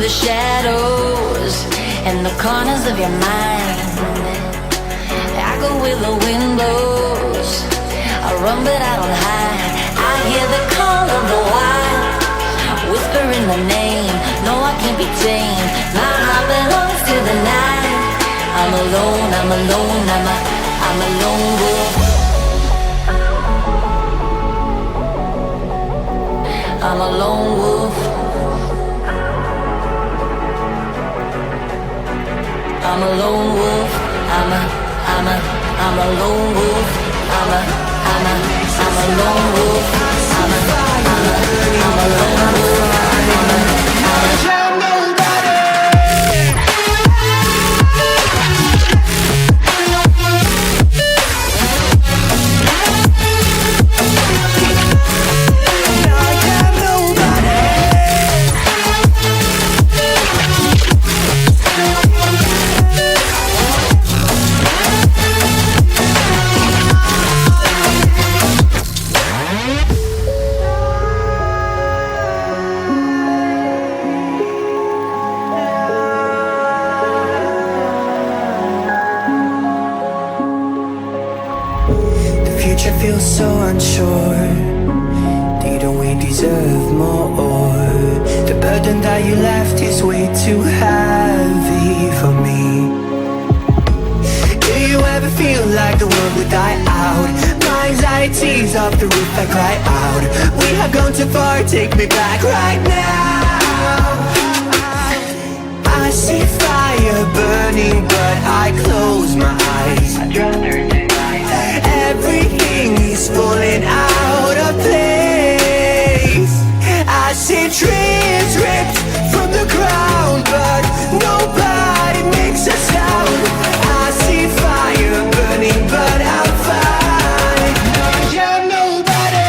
the shadows and the corners of your mind. I go where the wind blows, I run but I don't hide. I hear the call of the wild, whispering the name. No, I can't be tamed. My heart belongs to the night. I'm alone, I'm alone, I'm a lone wolf. I'm a lone wolf. I'm a lone wolf. I'm a lone wolf. I'm a lone wolf. I'm a lone wolf. Feels so unsure. Didn't we deserve more? The burden that you left is way too heavy for me. Do you ever feel like the world would die out? My anxieties off the roof, I cry out. We have gone too far, take me back right now. I see fire burning, but I close my eyes. I'd rather deny that everything is falling out of place. I see trees ripped from the ground, but nobody makes a sound. I see fire burning, but I'm fine. You're nobody.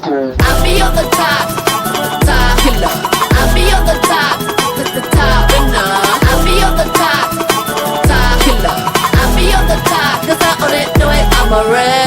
I'll be on the top, top killer. I'll be on the top, the top winner. I'll be on the top, top killer. I'll be on the top, 'cause I own it, know it, I'm a red.